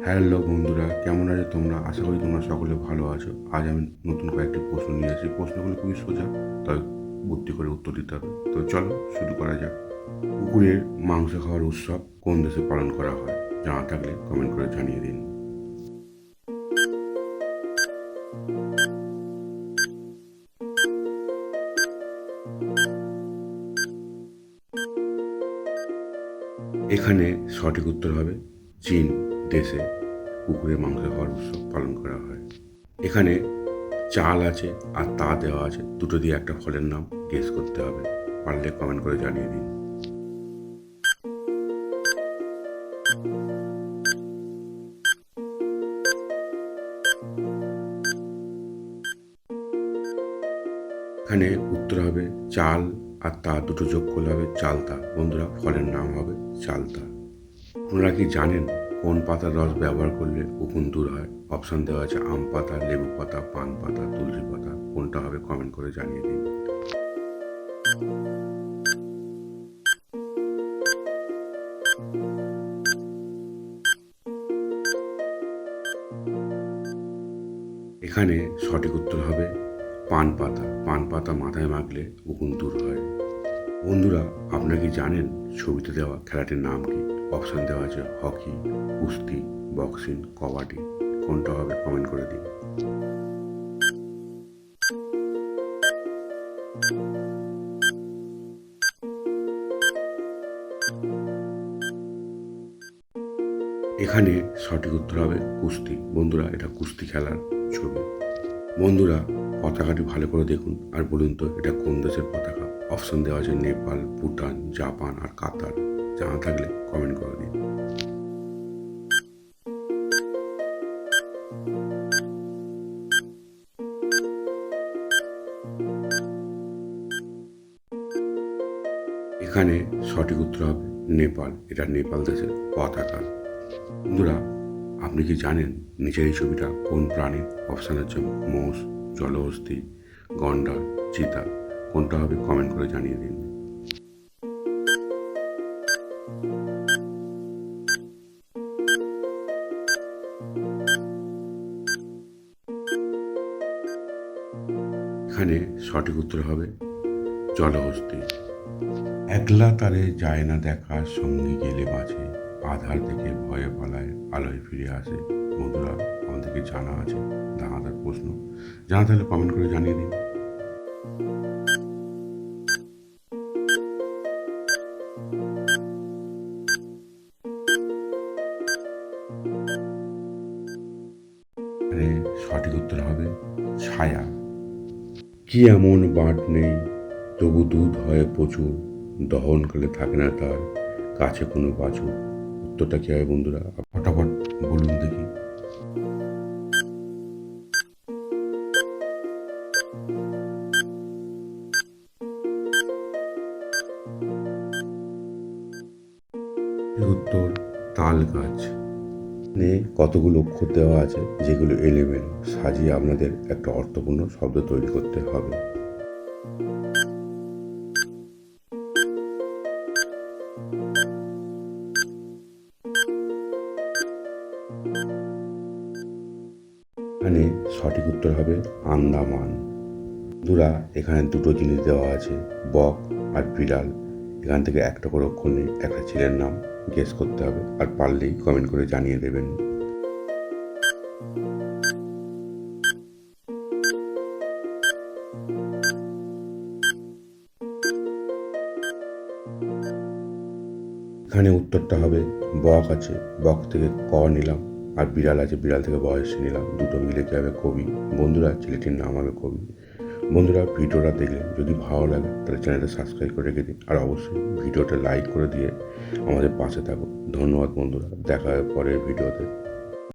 Hello বন্ধুরা, কেমন আছো তোমরা? আশা করি তোমরা সকলে ভালো আছো। আজ আমি নতুন কয়েকটি প্রশ্ন নিয়ে এসেছি। প্রশ্নগুলো খুবই সোজা, তবে বুদ্ধি করে উত্তর দিতে হবে। তো চলো শুরু করা যাক। কুকুরের মাংস খাওয়ার উৎসব কোন দেশে পালন করা হয়? জানা থাকলে কমেন্ট করে জানিয়ে দিন। এখানে সঠিক উত্তর হবে চীন দেশে কুকুরের মাংস খাওয়ার উৎসব পালন করা হয়। এখানে চাল আছে আর তা দেওয়া আছে, দুটো দিয়ে একটা ফলের নাম গেস করতে হবে। পারলে কমেন্ট করে জানিয়ে দিন। এখানে উত্তর হবে চাল আর তা দুটো যোগ করলে হবে চালতা। বন্ধুরা, ফলের নাম হবে চালতা। আপনারা কি জানেন কোন পাতার রস ব্যবহার করলে উকুন দূর হয়? অপশন দেওয়া আছে আম পাতা, লেবু পাতা, পান পাতা, তুলসী পাতা। কোনটা হবে কমেন্ট করে জানিয়ে দিন। এখানে সঠিক উত্তর হবে পান পাতা। পান পাতা মাথায় মাখলে উকুন দূর হয়। বন্ধুরা, আপনারা কি জানেন ছবিতে দেওয়া খেলাটির নাম কি? অপশন দেওয়া আছে হকি, কুস্তি, বক্সিং, কবাডি। কোনটা হবে কমেন্ট করে দিন। এখানে সঠিক উত্তর হবে কুস্তি। বন্ধুরা, এটা কুস্তি খেলার ছবি। বন্ধুরা, পতাকাটি ভালো করে দেখুন আর বলুন তো এটা কোন দেশের পতাকা? অপশন দেওয়া আছে নেপাল, ভুটান, জাপান আর কাতার। জানা থাকলে কমেন্ট করে দিন। এখানে সঠিক উত্তর হবে নেপাল। এটা নেপাল দেশের পতাকা। বন্ধুরা, আপনি কি জানেন নিচের এই ছবিটা কোন প্রাণীর? অপশান হচ্ছে মোষ, জলহস্তী, গন্ডার, চিতা। কোনটা হবে কমেন্ট করে জানিয়ে দিন। এখানে সঠিক উত্তর হবে জলহস্তী। একলা তারে যায় না দেখা, সঙ্গী গেলে বাঁচে, আধার থেকে ভয়ে পালায়, আলোয় ফিরে আসে। বন্ধুরা, আমাদেরকে জানা আছে দানাদার প্রশ্ন। জানা থাকলে কমেন্ট করে জানিয়ে দিন। এখানে সঠিক উত্তর হবে ছায়া। কি এমন বাঁট নেই, তবু দুধ হয় প্রচুর, দহনকালে থাকে না তার কাছে কোনো বাছুর। উত্তরটা কি হবে বন্ধুরা? ফটাফট বলুন দেখি। উত্তর তাল গাছ। কতগুলো অক্ষর দেওয়া আছে যেগুলো এলোমেলো সাজিয়ে আপনাদের একটা অর্থপূর্ণ শব্দ তৈরি করতে হবে। এখানে সঠিক উত্তর হবে আন্দামান। বন্ধুরা, এখানে দুটো জিনিস দেওয়া আছে, বক আর বিড়াল। এখান থেকে একটা করে অক্ষর নিয়ে একটা ছেলের নাম গেস করতে হবে, আর পারলেই কমেন্ট করে জানিয়ে দেবেন। এখানে উত্তরটা হবে বক আছে, বক থেকে ক নিলাম, আর বিড়াল আছে, বিড়াল থেকে বয়স নিলাম। দুটো মিলে কি হবে? কবি। বন্ধুরা, ছেলেটির নাম হবে কবি। বন্ধুরা, ভিডিওটা দেখলে যদি ভালো লাগে তাহলে চ্যানেলটা সাবস্ক্রাইব করে রেখে দিন, আর অবশ্যই ভিডিওটা লাইক করে দিয়ে আমাদের পাশে থাকুন। ধন্যবাদ বন্ধুরা, দেখা হবে পরের ভিডিওতে।